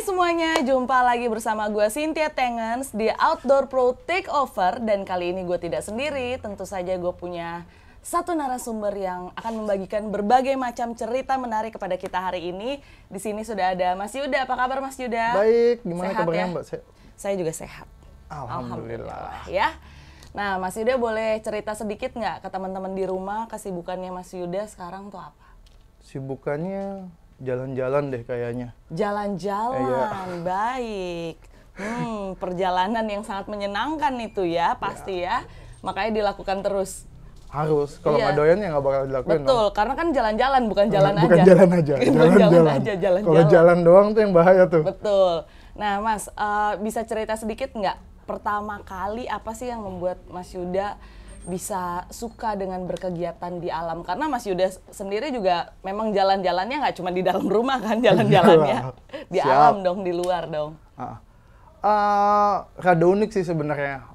semuanya, jumpa lagi bersama gue Cynthia Tengens di Outdoor Pro Takeover. Dan kali ini gue tidak sendiri, tentu saja gue punya satu narasumber yang akan membagikan berbagai macam cerita menarik kepada kita hari ini. Di sini sudah ada Mas Yuda. Apa kabar Mas Yuda? Baik, gimana sehat kabarnya ya? Mbak? Saya juga sehat. Alhamdulillah. Ya. Nah Mas Yuda boleh cerita sedikit nggak ke teman-teman di rumah kesibukannya Mas Yuda sekarang tuh apa? Sibukannya jalan-jalan deh kayaknya. Jalan-jalan, baik. Perjalanan yang sangat menyenangkan itu ya, pasti ya. Makanya dilakukan terus. Harus, kalau Iya. nggak doyan ya nggak bakal dilakuin. Betul, karena kan jalan-jalan bukan jalan aja. Bukan jalan aja, jalan-jalan. Jalan-jalan. Kalau jalan doang tuh yang bahaya tuh. Betul. Nah Mas, bisa cerita sedikit nggak? Pertama kali apa sih yang membuat Mas Yuda bisa suka dengan berkegiatan di alam? Karena Mas Yuda sendiri juga memang jalan-jalannya nggak cuma di dalam rumah kan, jalan-jalannya di Siap. alam dong, di luar dong. Rada unik sih sebenarnya.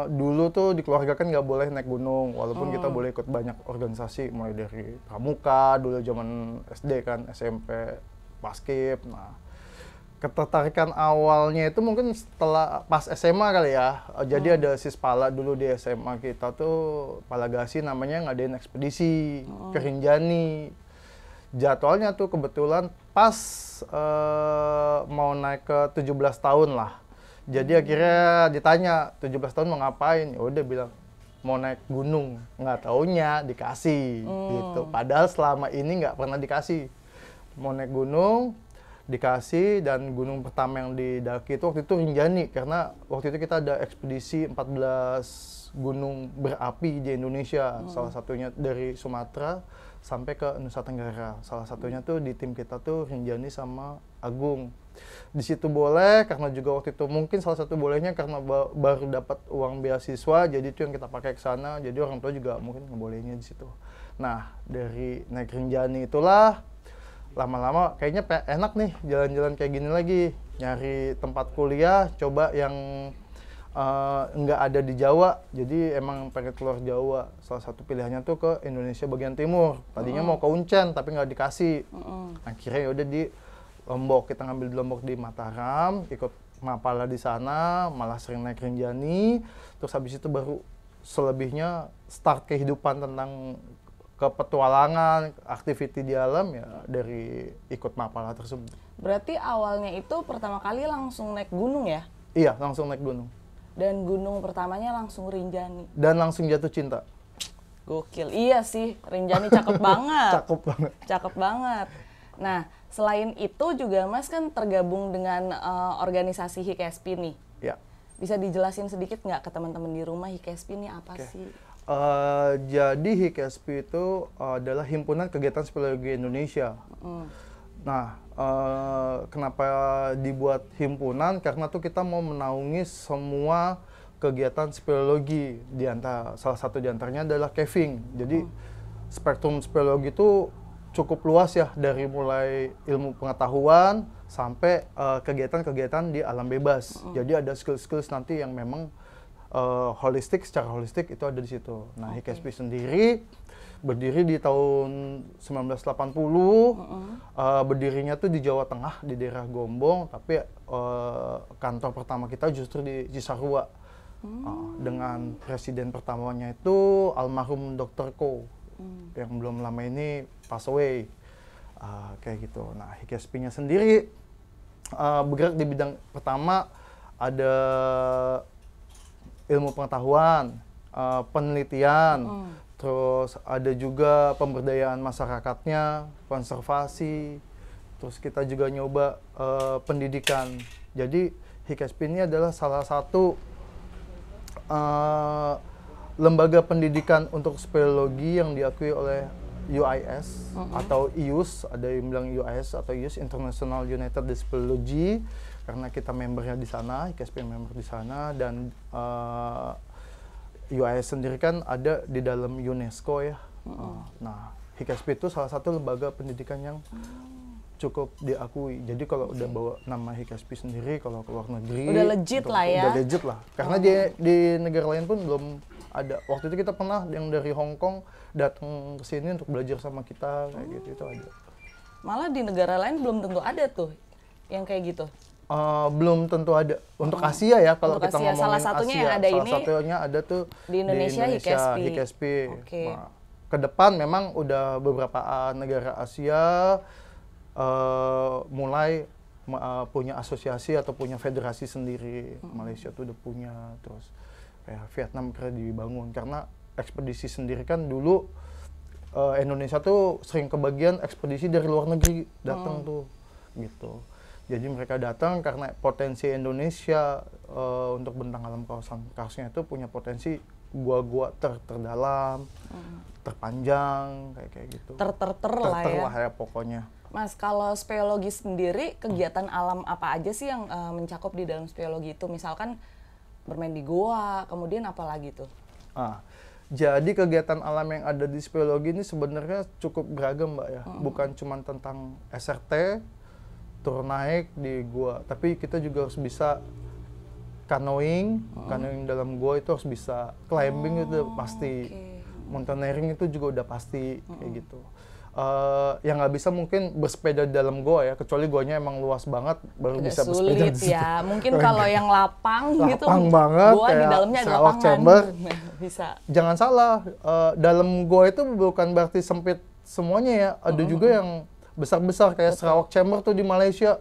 Dulu tuh di keluarga kan nggak boleh naik gunung, walaupun kita boleh ikut banyak organisasi, mulai dari pramuka, dulu zaman SD kan, SMP, Paskib. Nah, ketertarikan awalnya itu mungkin setelah pas SMA kali ya. Jadi ada Sispala dulu di SMA kita tuh, Palagasi namanya, ngadain ekspedisi ke Rinjani. Jadwalnya tuh kebetulan pas mau naik ke 17 tahun lah. Jadi akhirnya ditanya 17 tahun mau ngapain? Ya udah bilang mau naik gunung. Nggak taunya dikasih gitu. Padahal selama ini nggak pernah dikasih. Mau naik gunung dikasih, dan gunung pertama yang didaki itu waktu itu Rinjani, karena waktu itu kita ada ekspedisi 14 gunung berapi di Indonesia. Salah satunya dari Sumatera sampai ke Nusa Tenggara. Salah satunya tuh di tim kita tuh Rinjani sama Agung. Di situ boleh, karena juga waktu itu mungkin salah satu bolehnya karena baru dapat uang beasiswa, jadi itu yang kita pakai ke sana. Jadi orang tua juga mungkin ngebolehinnya di situ. Nah, dari naik Rinjani itulah lama-lama kayaknya enak nih jalan-jalan kayak gini lagi. Nyari tempat kuliah, coba yang nggak ada di Jawa, jadi emang pengen keluar Jawa. Salah satu pilihannya tuh ke Indonesia bagian timur. Tadinya mau ke Uncen tapi nggak dikasih. Akhirnya yaudah di Lombok, kita ngambil di Lombok di Mataram, ikut Mapala di sana, malah sering naik Rinjani. Terus habis itu baru selebihnya start kehidupan tentang kepetualangan, aktiviti di alam ya dari ikut Mapala tersebut. Berarti awalnya itu pertama kali langsung naik gunung ya? Iya, langsung naik gunung. Dan gunung pertamanya langsung Rinjani. Dan langsung jatuh cinta. Gokil, iya sih, Rinjani cakep banget. Cakep banget. Cakep banget. Nah, selain itu juga Mas kan tergabung dengan organisasi HIKESPI nih. Ya. Bisa dijelasin sedikit nggak ke teman-teman di rumah HIKESPI ini apa sih? Jadi HIKESPI itu adalah Himpunan Kegiatan Speleologi Indonesia. Nah, kenapa dibuat himpunan? Karena tuh kita mau menaungi semua kegiatan speleologi. Salah satu diantaranya adalah caving. Jadi spektrum speleologi itu cukup luas ya, dari mulai ilmu pengetahuan sampai kegiatan-kegiatan di alam bebas. Jadi ada skill-skill nanti yang memang secara holistik itu ada di situ. Nah, HIKESPI sendiri berdiri di tahun 1980, berdirinya tuh di Jawa Tengah, di daerah Gombong, tapi kantor pertama kita justru di Cisarua. Dengan presiden pertamanya itu almarhum Dr. Ko, yang belum lama ini pass away. Kayak gitu. Nah, HIKESPI-nya sendiri bergerak di bidang pertama ada ilmu pengetahuan, penelitian, terus ada juga pemberdayaan masyarakatnya, konservasi, terus kita juga nyoba pendidikan. Jadi HIKESPI ini adalah salah satu lembaga pendidikan untuk speleologi yang diakui oleh UIS atau IUS, ada yang bilang UIS atau IUS, International United Speleology, karena kita membernya di sana, HIKESPI member di sana, dan UIS sendiri kan ada di dalam UNESCO ya. Nah, HIKESPI itu salah satu lembaga pendidikan yang cukup diakui. Jadi kalau udah bawa nama HIKESPI sendiri, kalau ke luar negeri udah legit lah ya. Udah legit lah. Karena di negara lain pun belum ada. Waktu itu kita pernah yang dari Hong Kong datang ke sini untuk belajar sama kita kayak gitu, itu ada. Malah di negara lain belum tentu ada tuh yang kayak gitu? Belum tentu ada. Untuk Asia ya, kalau Untuk kita Asia. ngomongin Salah satunya Asia. yang ada Salah ini satunya ada tuh di Indonesia, Hikespi. Hikespi. Oke. Nah, ke depan memang udah beberapa negara Asia mulai punya asosiasi atau punya federasi sendiri. Malaysia tuh udah punya, terus kayak Vietnam kira dibangun. Karena ekspedisi sendiri kan dulu Indonesia tuh sering kebagian ekspedisi dari luar negeri datang tuh gitu. Jadi mereka datang karena potensi Indonesia untuk bentang alam kawasan karsnya itu punya potensi gua-gua terdalam, terpanjang kayak gitu. Ter lah ya pokoknya. Mas, kalau speleologi sendiri kegiatan alam apa aja sih yang mencakup di dalam speleologi itu? Misalkan bermain di goa, kemudian apa lagi tuh? Jadi kegiatan alam yang ada di speleologi ini sebenarnya cukup beragam, Mbak ya. Bukan cuma tentang SRT, turun naik di gua, tapi kita juga harus bisa canoeing dalam gua itu harus bisa, climbing itu pasti, mountaineering itu juga udah pasti kayak gitu. Yang nggak bisa mungkin bersepeda di dalam gua ya, kecuali guanya emang luas banget baru agak bisa bersepeda di situ. Ya. Mungkin kalau yang lapang gitu, banget, gua di dalamnya ada lapangan. Chamber. Bisa. Jangan salah, dalam gua itu bukan berarti sempit semuanya ya, ada juga yang besar-besar kayak Sarawak Chamber tuh di Malaysia.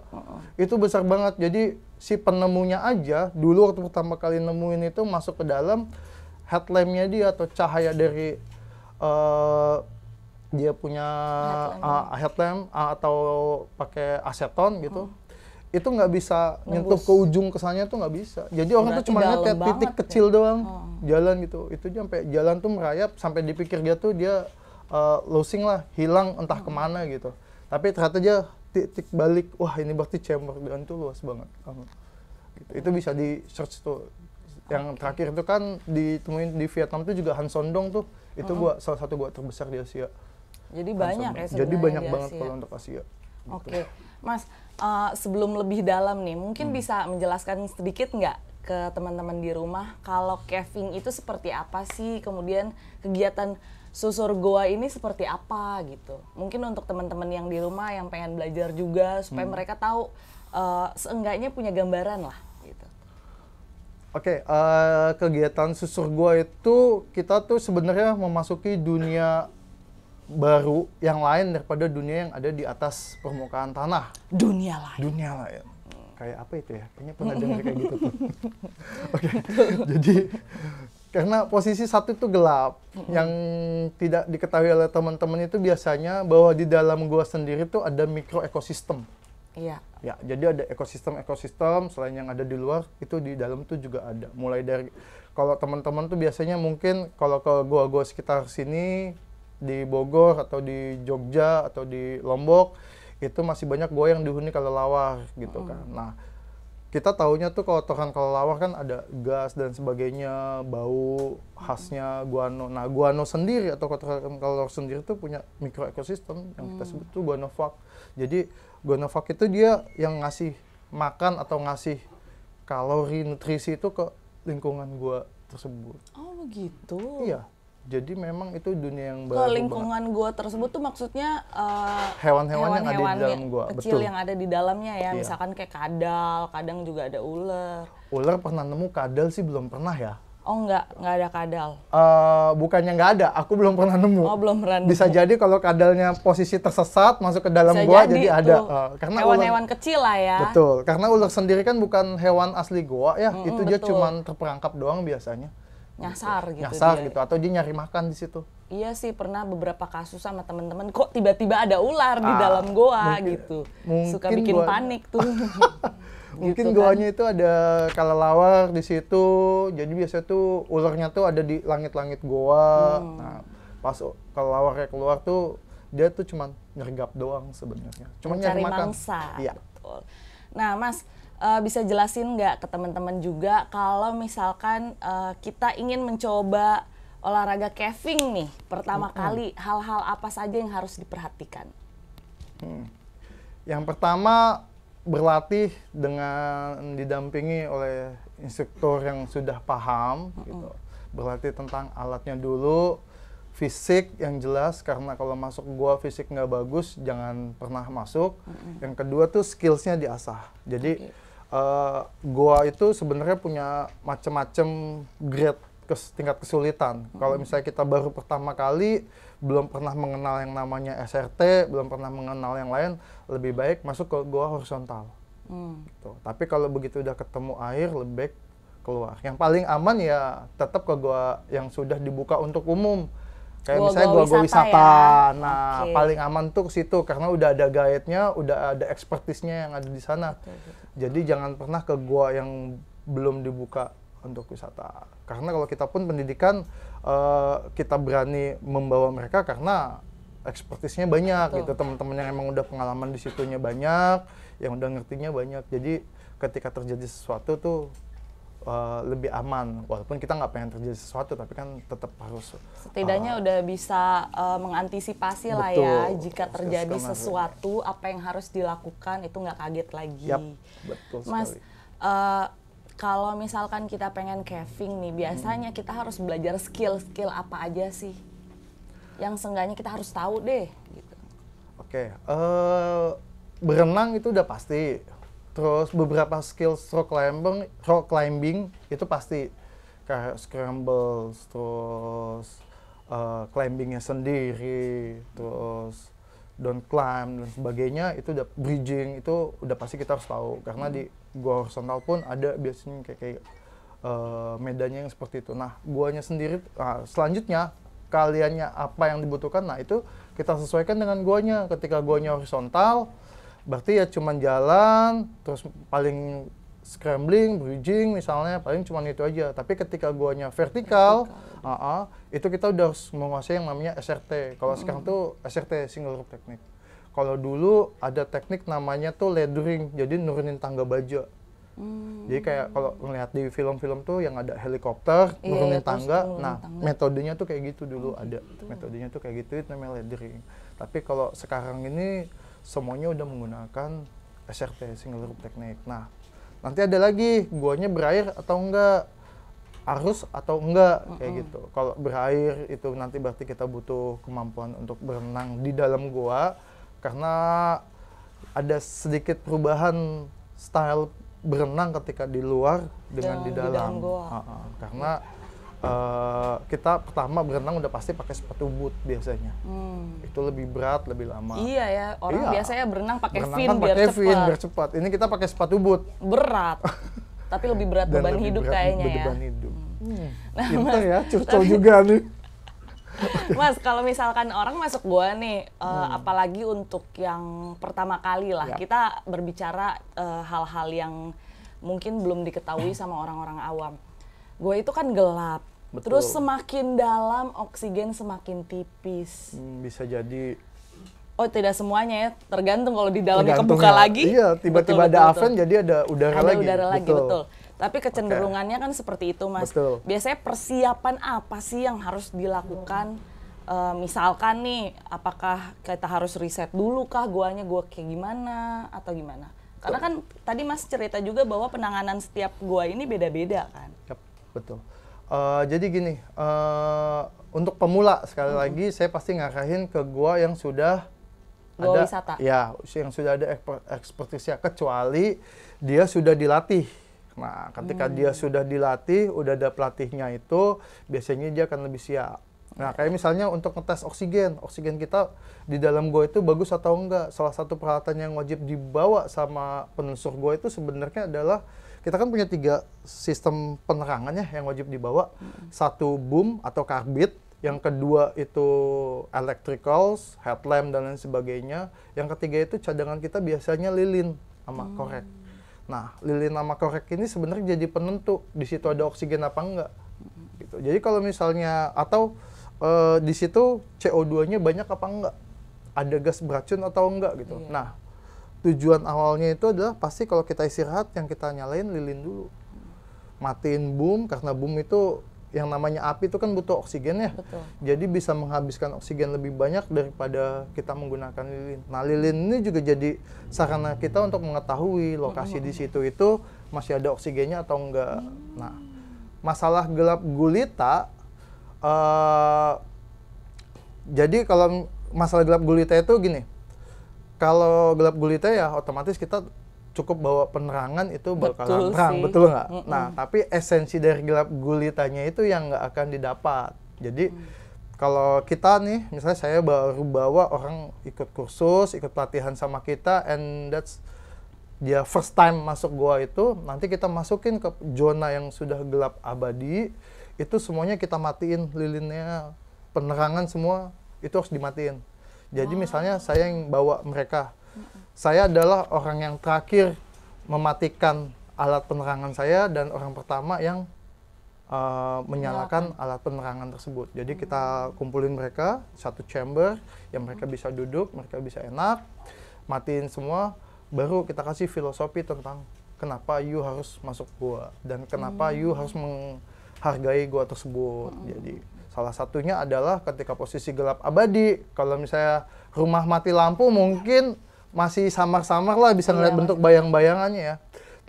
Itu besar banget. Jadi si penemunya aja dulu waktu pertama kali nemuin itu masuk ke dalam, headlampnya dia atau cahaya dari dia punya headlamp atau pakai aseton gitu. Itu nggak bisa nyentuh ke ujung kesannya tuh nggak bisa. Jadi orang tuh cuma lihat kayak titik kecil doang jalan gitu. Itu sampai jalan tuh merayap sampai dipikir dia losing lah, hilang entah kemana gitu. Tapi ternyata dia titik balik, wah ini berarti chamber, dan itu luas banget. Gitu. Itu bisa di search tuh. Yang terakhir itu kan ditemuin di Vietnam tuh juga Han Son Doong tuh. Itu salah satu gua terbesar di Asia. Jadi banyak ya sebenarnya. Jadi banyak banget kalau untuk Asia. Oke. Mas, sebelum lebih dalam nih, mungkin bisa menjelaskan sedikit nggak ke teman-teman di rumah kalau caving itu seperti apa sih, kemudian kegiatan susur goa ini seperti apa gitu. Mungkin untuk teman-teman yang di rumah yang pengen belajar juga supaya mereka tahu seenggaknya punya gambaran lah gitu. Oke, kegiatan susur goa itu kita tuh sebenarnya memasuki dunia baru yang lain daripada dunia yang ada di atas permukaan tanah. Dunia lain. Dunia lain. Kayak apa itu ya? Kayaknya pernah dengar kayak gitu tuh. Oke. Jadi karena posisi satu itu gelap, yang tidak diketahui oleh teman-teman itu biasanya bahwa di dalam gua sendiri tuh ada mikro ekosistem. Iya. Ya, jadi ada ekosistem selain yang ada di luar, itu di dalam tuh juga ada. Mulai dari kalau teman-teman tuh biasanya mungkin kalau ke gua-gua sekitar sini di Bogor atau di Jogja atau di Lombok itu masih banyak gua yang dihuni kelelawar gitu kan. Nah, kita taunya tuh kalau toran kelelawar kan ada gas dan sebagainya, bau khasnya guano. Nah, guano sendiri atau kotoran kelelawar sendiri tuh punya mikro ekosistem yang kita sebut tuh guanofag. Jadi guanofag itu dia yang ngasih makan atau ngasih kalori, nutrisi itu ke lingkungan gua tersebut. Oh begitu. Iya. Jadi memang itu dunia yang baru. Ke lingkungan gua tersebut tuh maksudnya hewan-hewan yang ada di dalam gua. Kecil betul. Yang ada di dalamnya ya, Iya. Misalkan kayak kadal, kadang juga ada ular. Ular pernah nemu, kadal sih belum pernah ya. Oh nggak ada kadal? Bukannya nggak ada, aku belum pernah nemu. Oh belum pernah nemu. Bisa jadi kalau kadalnya posisi tersesat masuk ke dalam bisa gua jadi ada. Karena hewan-hewan kecil lah ya. Betul, karena ular sendiri kan bukan hewan asli gua ya, itu dia cuman terperangkap doang biasanya. Nyasar gitu. Nyasar gitu, atau dia nyari makan di situ. Iya sih, pernah beberapa kasus sama teman-teman kok tiba-tiba ada ular di dalam goa gitu. Suka bikin panik tuh. Mungkin gitu goanya itu ada kelelawar di situ, jadi biasanya tuh ularnya tuh ada di langit-langit goa. Nah, pas kelelawarnya keluar tuh dia tuh cuma nyergap doang sebenarnya. Cuma nyari makan. Mangsa. Iya. Betul. Nah, Mas, bisa jelasin nggak ke teman-teman juga kalau misalkan kita ingin mencoba olahraga caving nih pertama kali, hal-hal apa saja yang harus diperhatikan? Yang pertama, berlatih dengan didampingi oleh instruktur yang sudah paham gitu. Berlatih tentang alatnya dulu, fisik yang jelas, karena kalau masuk gua fisik nggak bagus jangan pernah masuk. Yang kedua tuh skillsnya diasah. Jadi gua itu sebenarnya punya macam-macam grade tingkat kesulitan. Kalau misalnya kita baru pertama kali belum pernah mengenal yang namanya SRT, belum pernah mengenal yang lain, lebih baik masuk ke gua horizontal. Gitu. Tapi kalau begitu udah ketemu air, lebih baik keluar. Yang paling aman ya tetap ke gua yang sudah dibuka untuk umum. Kayak misalnya gua wisata. Ya? Nah, paling aman tuh ke situ karena udah ada guide-nya, udah ada expertise-nya yang ada di sana. Betul. Jadi jangan pernah ke gua yang belum dibuka untuk wisata. Karena kalau kita pun pendidikan, kita berani membawa mereka karena expertise-nya banyak gitu. Teman-teman yang emang udah pengalaman di situnya banyak, yang udah ngertinya banyak. Jadi ketika terjadi sesuatu tuh lebih aman, walaupun kita nggak pengen terjadi sesuatu, tapi kan tetap harus setidaknya udah bisa mengantisipasi lah ya, jika terjadi sesuatu apa yang harus dilakukan itu nggak kaget lagi. Betul Mas, sekali. kalau misalkan kita pengen caving nih, biasanya kita harus belajar skill apa aja sih yang seenggaknya kita harus tahu deh gitu. Oke, berenang itu udah pasti. Terus beberapa skill rock climbing itu pasti, kayak scramble, terus climbingnya sendiri, terus down climb dan sebagainya, itu udah bridging, itu udah pasti kita harus tahu karena di gua horizontal pun ada biasanya kayak medannya yang seperti itu. Nah, guanya sendiri, selanjutnya kaliannya apa yang dibutuhkan, nah itu kita sesuaikan dengan guanya. Ketika guanya horizontal, berarti ya cuman jalan, terus paling scrambling, bridging misalnya, paling cuman itu aja. Tapi ketika guanya vertikal, itu kita udah harus menguasai yang namanya SRT. Kalau sekarang tuh SRT, single rope technique. Kalau dulu ada teknik namanya tuh laddering, jadi nurunin tangga baja. Jadi kayak kalau ngelihat di film-film tuh yang ada helikopter, nurunin tangga, metodenya tuh kayak gitu dulu ada. Metodenya tuh kayak gitu, itu namanya laddering. Tapi kalau sekarang ini semuanya udah menggunakan SRT, single rope technique. Nah, nanti ada lagi, guanya berair atau enggak, arus atau enggak, kayak gitu. Kalau berair itu nanti berarti kita butuh kemampuan untuk berenang di dalam gua, karena ada sedikit perubahan style berenang ketika di luar dengan di dalam. Karena kita pertama berenang udah pasti pakai sepatu boot biasanya. Itu lebih berat, lebih lama. Iya ya, orang biasanya berenang pakai fin kan biar cepat. Ini kita pakai sepatu boot. Berat. Tapi lebih berat beban hidup kayaknya ya. Beban hidup. Pintar ya, curcol juga nih. Mas, kalau misalkan orang masuk gua nih, apalagi untuk yang pertama kali lah, kita berbicara hal-hal yang mungkin belum diketahui sama orang-orang awam. Gua itu kan gelap. Betul. Terus semakin dalam, oksigen semakin tipis. Bisa jadi. Oh, tidak semuanya ya, tergantung kalau di dalamnya kebuka lagi. Iya, tiba-tiba ada oven jadi ada udara lagi. Ada udara lagi, betul. Tapi kecenderungannya kan seperti itu, Mas. Betul. Biasanya persiapan apa sih yang harus dilakukan? Misalkan nih, apakah kita harus riset dulu kah guanya gua kayak gimana atau gimana? Karena kan tadi Mas cerita juga bahwa penanganan setiap gua ini beda-beda kan. Yap, betul. Jadi gini, untuk pemula sekali lagi saya pasti ngarahin ke gua yang sudah gua ada wisata. Ya, yang sudah ada ekspertisnya, kecuali dia sudah dilatih. Nah, ketika dia sudah dilatih, udah ada pelatihnya itu, biasanya dia akan lebih siap. Nah, kayak misalnya untuk ngetes oksigen kita di dalam gua itu bagus atau enggak. Salah satu peralatan yang wajib dibawa sama penelusur gua itu sebenarnya adalah, kita kan punya 3 sistem penerangan ya yang wajib dibawa. Satu boom atau karbit, yang kedua itu electricals, headlamp dan lain sebagainya. Yang ketiga itu cadangan kita biasanya lilin sama korek. Nah, lilin sama korek ini sebenarnya jadi penentu di situ ada oksigen apa enggak. Gitu. Jadi kalau misalnya atau di situ CO2-nya banyak apa enggak, ada gas beracun atau enggak gitu. Iya. Nah, tujuan awalnya itu adalah pasti kalau kita istirahat yang kita nyalain lilin dulu. Matiin boom, karena boom itu yang namanya api itu kan butuh oksigen ya. Betul. Jadi bisa menghabiskan oksigen lebih banyak daripada kita menggunakan lilin. Nah, lilin ini juga jadi sarana kita untuk mengetahui lokasi di situ itu masih ada oksigennya atau enggak. Nah, masalah gelap gulita, Jadi kalau masalah gelap gulita itu gini, kalau gelap gulita ya otomatis kita cukup bawa penerangan itu bakalan Betul terang, sih. betul nggak? Nah, tapi esensi dari gelap gulitanya itu yang nggak akan didapat. Jadi kalau kita nih, misalnya saya baru bawa orang ikut kursus, ikut pelatihan sama kita, and that's dia first time masuk gua itu, nanti kita masukin ke zona yang sudah gelap abadi, itu semuanya kita matiin lilinnya, penerangan semua itu harus dimatiin. Jadi misalnya saya yang bawa mereka, saya adalah orang yang terakhir mematikan alat penerangan saya dan orang pertama yang menyalakan alat penerangan tersebut. Jadi kita kumpulin mereka satu chamber yang mereka bisa duduk, mereka bisa enak, matiin semua, baru kita kasih filosofi tentang kenapa you harus masuk gua dan kenapa you harus menghargai gua tersebut. Jadi salah satunya adalah ketika posisi gelap abadi, kalau misalnya rumah mati lampu mungkin masih samar-samar lah bisa ngeliat bentuk bayang-bayangannya ya.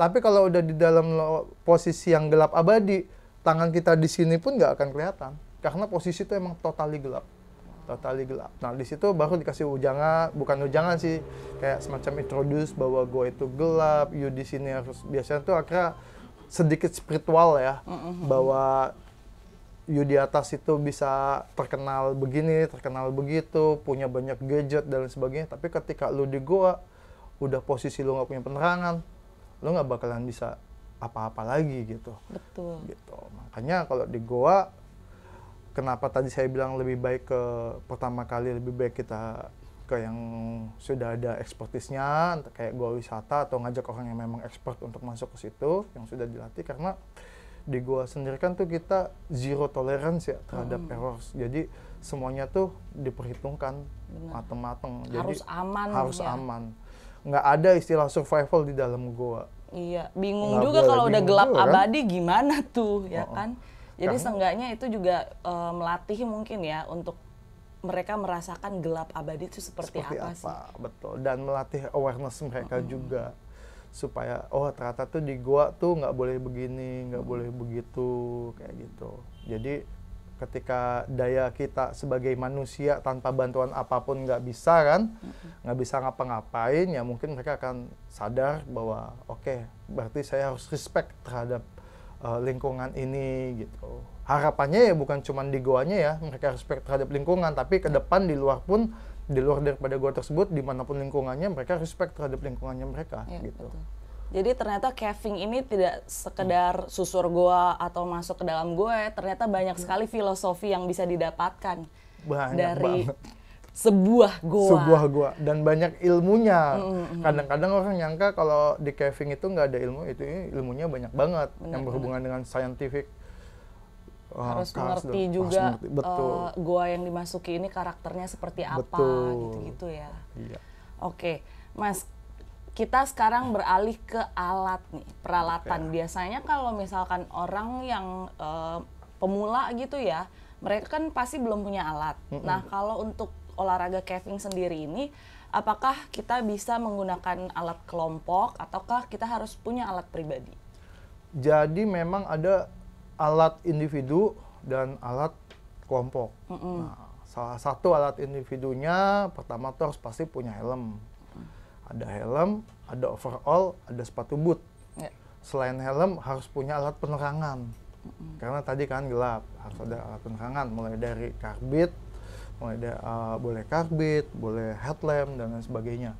Tapi kalau udah di dalam posisi yang gelap abadi, tangan kita di sini pun nggak akan kelihatan karena posisi itu emang totally gelap. Totally gelap. Nah, di situ baru dikasih ujangan, bukan ujangan sih, kayak semacam introduce bahwa gue itu gelap, you di sini harus, biasanya tuh akhirnya sedikit spiritual ya, bahwa you di atas itu bisa terkenal begini, terkenal begitu, punya banyak gadget dan sebagainya. Tapi ketika lu di gua, udah posisi lu nggak punya penerangan, lu nggak bakalan bisa apa-apa lagi gitu. Betul. Gitu. Makanya kalau di gua, kenapa tadi saya bilang lebih baik ke pertama kali lebih baik kita ke yang sudah ada ekspertisnya, kayak gua wisata atau ngajak orang yang memang expert untuk masuk ke situ, yang sudah dilatih, karena di gua sendiri kan tuh kita zero tolerance ya terhadap errors. Jadi semuanya tuh diperhitungkan mateng-mateng. Harus Jadi aman. harus ya. aman. Nggak ada istilah survival di dalam gua. Iya, bingung Nggak juga boleh kalau udah bingung gelap juga, kan? abadi gimana tuh, ya kan? Jadi Karena- seenggaknya itu juga melatih mungkin ya untuk mereka merasakan gelap abadi itu seperti apa sih? Betul. Dan melatih awareness mereka juga supaya oh ternyata tuh di gua tuh nggak boleh begini, nggak boleh begitu, kayak gitu. Jadi ketika daya kita sebagai manusia tanpa bantuan apapun nggak bisa kan, nggak bisa ngapa-ngapain, ya mungkin mereka akan sadar bahwa oke, berarti saya harus respect terhadap lingkungan ini gitu. Harapannya ya bukan cuma di goanya ya, mereka respect terhadap lingkungan, tapi ke depan di luar pun, di luar daripada goa tersebut, dimanapun lingkungannya, mereka respect terhadap lingkungannya mereka Ya, gitu. betul. Jadi ternyata caving ini tidak sekedar susur goa atau masuk ke dalam goa, ya, ternyata banyak sekali filosofi yang bisa didapatkan Banyak dari banget. sebuah goa. Sebuah gua dan banyak ilmunya. Kadang-kadang orang nyangka kalau di caving itu nggak ada ilmu, itu ilmunya banyak banget yang berhubungan dengan scientific. Harus cars mengerti dan- juga harus mengerti, betul. goa yang dimasuki ini karakternya seperti apa, Betul. gitu-gitu ya. Iya. Oke, Mas, kita sekarang beralih ke alat nih, peralatan. Biasanya kalau misalkan orang yang pemula gitu ya, mereka kan pasti belum punya alat. Nah, kalau untuk olahraga caving sendiri ini, apakah kita bisa menggunakan alat kelompok ataukah kita harus punya alat pribadi? Jadi memang ada alat individu dan alat kelompok. Nah, salah satu alat individunya pertama tuh harus pasti punya helm. Ada helm, ada overall, ada sepatu boot. Ya. Selain helm harus punya alat penerangan. Karena tadi kan gelap, harus ada alat penerangan mulai dari karbit, boleh karbit, boleh headlamp dan lain sebagainya.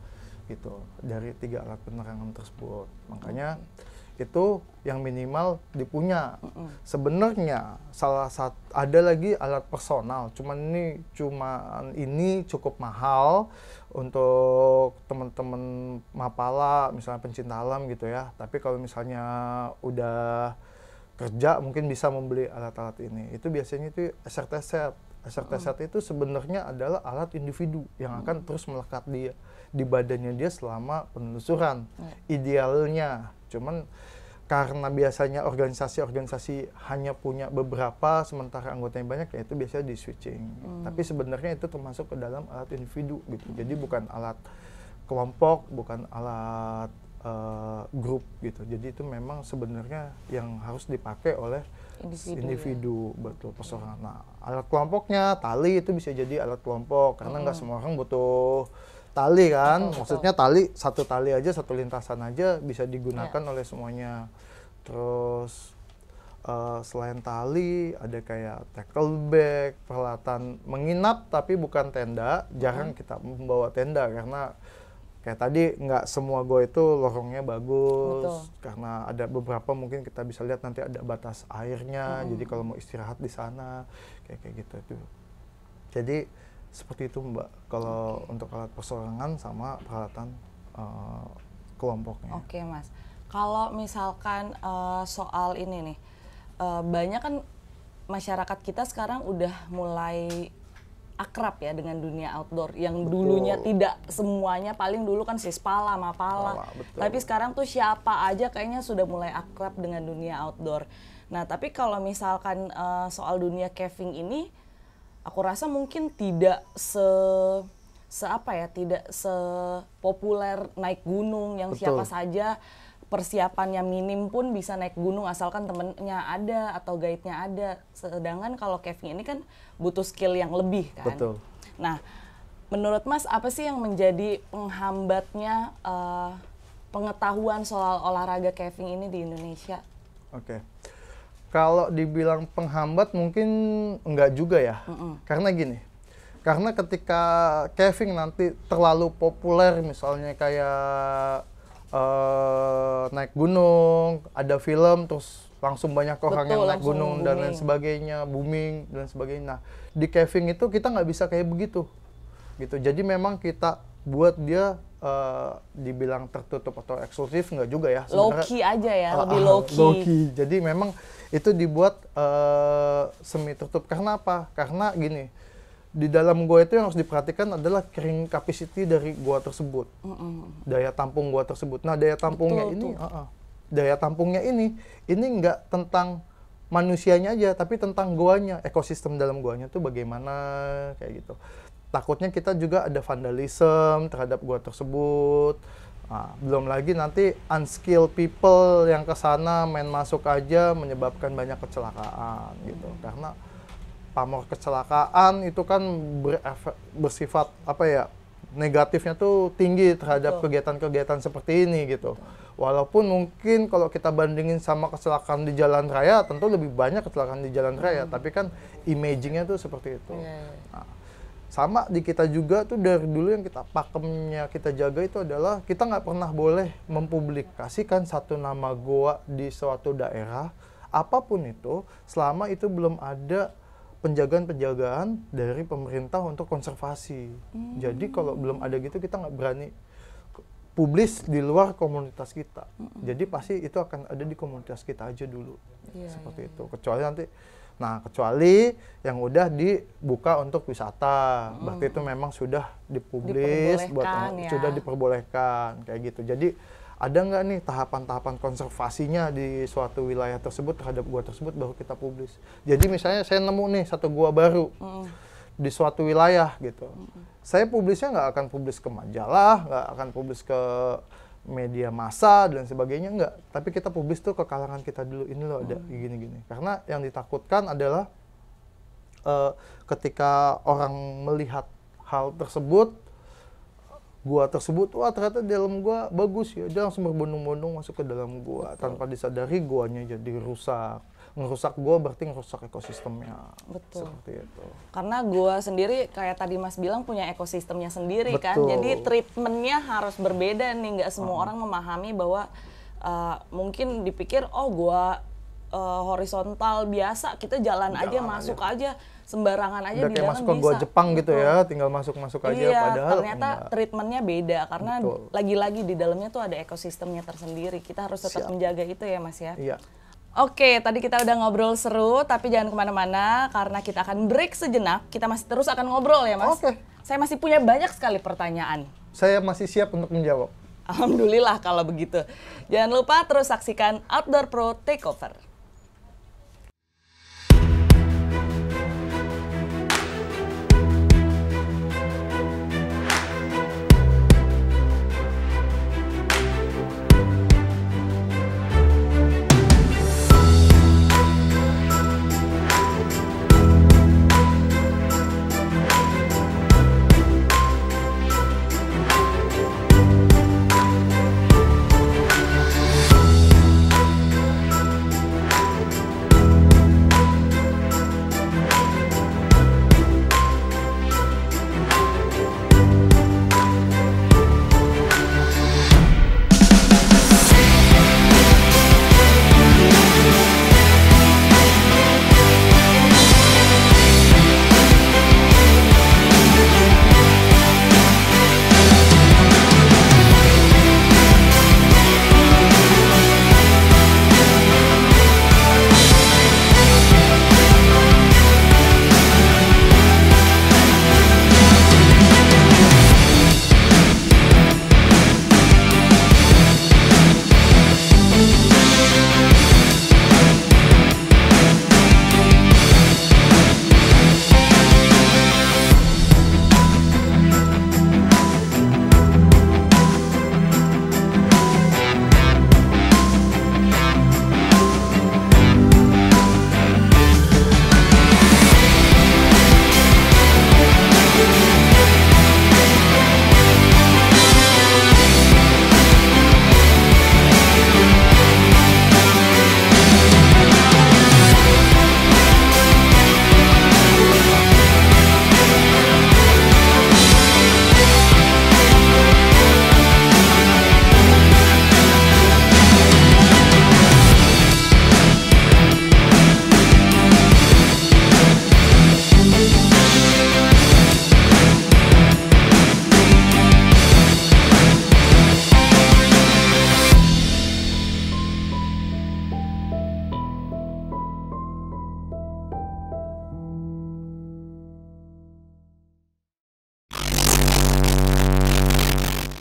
Gitu. Dari 3 alat penerangan tersebut. Makanya itu yang minimal dipunya. Sebenarnya ada lagi alat personal, cuman ini cukup mahal untuk teman-teman mapala, misalnya pencinta alam gitu ya. Tapi kalau misalnya udah kerja mungkin bisa membeli alat-alat ini. Itu biasanya itu SRT set. SRT set itu sebenarnya adalah alat individu yang akan terus melekat di badannya dia selama penelusuran. Idealnya, cuman karena biasanya organisasi-organisasi hanya punya beberapa sementara anggotanya banyak, ya itu biasanya di switching. Tapi sebenarnya itu termasuk ke dalam alat individu gitu. Jadi bukan alat kelompok, bukan alat grup gitu. Jadi itu memang sebenarnya yang harus dipakai oleh individu betul perseorangan. Nah, alat kelompoknya tali itu bisa jadi alat kelompok karena nggak semua orang butuh tali kan. Maksudnya tali satu tali aja, satu lintasan aja bisa digunakan oleh semuanya. Terus selain tali ada kayak tackle bag, peralatan menginap tapi bukan tenda. Jarang kita membawa tenda karena kayak tadi nggak semua gua itu lorongnya bagus. Karena ada beberapa mungkin kita bisa lihat nanti ada batas airnya. Jadi kalau mau istirahat di sana kayak gitu tuh. Jadi seperti itu Mbak kalau untuk alat perseorangan sama peralatan kelompoknya. Oke Mas, kalau misalkan soal ini nih, banyak kan masyarakat kita sekarang udah mulai akrab ya dengan dunia outdoor yang dulunya tidak semuanya, paling dulu kan Sispala, Mapala, tapi sekarang tuh siapa aja kayaknya sudah mulai akrab dengan dunia outdoor. Nah tapi kalau misalkan soal dunia caving ini, aku rasa mungkin tidak tidak sepopuler naik gunung yang siapa saja persiapannya minim pun bisa naik gunung asalkan temennya ada atau guide-nya ada. Sedangkan kalau caving ini kan butuh skill yang lebih kan. Betul. Nah, menurut Mas apa sih yang menjadi penghambatnya pengetahuan soal olahraga caving ini di Indonesia? Oke. Kalau dibilang penghambat mungkin enggak juga ya. Karena gini. Karena ketika caving nanti terlalu populer misalnya kayak naik gunung, ada film terus langsung banyak orang yang naik gunung dan lain sebagainya, booming dan sebagainya. Nah, di caving itu kita nggak bisa kayak begitu, gitu. Jadi memang kita buat dia dibilang tertutup atau eksklusif nggak juga ya. Low key aja ya, lebih low key. Low key. Jadi memang itu dibuat semi tertutup. Karena apa? Karena gini. Di dalam gua itu yang harus diperhatikan adalah carrying capacity dari gua tersebut, daya tampung gua tersebut. Nah daya tampungnya daya tampungnya ini nggak tentang manusianya aja, tapi tentang guanya, ekosistem dalam guanya tuh bagaimana kayak gitu. Takutnya kita juga ada vandalisme terhadap gua tersebut. Nah, belum lagi nanti unskilled people yang kesana main masuk aja menyebabkan banyak kecelakaan gitu, karena pamor kecelakaan itu kan bersifat negatifnya tuh tinggi terhadap kegiatan-kegiatan seperti ini gitu. Walaupun mungkin kalau kita bandingin sama kecelakaan di jalan raya tentu lebih banyak kecelakaan di jalan raya, tapi kan imagingnya tuh seperti itu. Nah, sama di kita juga tuh dari dulu yang kita pakemnya kita jaga itu adalah kita nggak pernah boleh mempublikasikan satu nama goa di suatu daerah apapun itu selama itu belum ada penjagaan-penjagaan dari pemerintah untuk konservasi. Jadi kalau belum ada gitu kita nggak berani publis di luar komunitas kita. Jadi pasti itu akan ada di komunitas kita aja dulu. Seperti itu. Kecuali yang udah dibuka untuk wisata. Berarti itu memang sudah dipublis, sudah diperbolehkan kayak gitu. Jadi ada nggak nih tahapan-tahapan konservasinya di suatu wilayah tersebut terhadap gua tersebut baru kita publis. Jadi misalnya saya nemu nih satu gua baru di suatu wilayah gitu. Saya publisnya nggak akan publis ke majalah, nggak akan publis ke media massa dan sebagainya, nggak. Tapi kita publis tuh ke kalangan kita dulu, ini loh ada gini-gini. Karena yang ditakutkan adalah ketika orang melihat hal tersebut, gua tersebut, wah ternyata di dalam gua bagus ya, dia langsung berbondong-bondong masuk ke dalam gua. Tanpa disadari guanya jadi rusak. Ngerusak gua berarti ngerusak ekosistemnya. Betul. Seperti itu. Karena gua sendiri kayak tadi Mas bilang punya ekosistemnya sendiri kan. Jadi treatmentnya harus berbeda nih. Nggak semua orang memahami bahwa mungkin dipikir gua horizontal biasa, kita jalan aja, masuk aja. Sembarangan aja udah di kayak dalam masuk ke gua Jepang gitu ya, tinggal masuk-masuk aja, padahal ternyata treatmentnya beda karena lagi-lagi di dalamnya tuh ada ekosistemnya tersendiri. Kita harus tetap menjaga itu ya Mas ya. Iya. Oke, tadi kita udah ngobrol seru, tapi jangan kemana-mana karena kita akan break sejenak. Kita masih terus akan ngobrol ya Mas. Oke. Saya masih punya banyak sekali pertanyaan. Saya masih siap untuk menjawab. Alhamdulillah kalau begitu. Jangan lupa terus saksikan Outdoor Pro Takeover.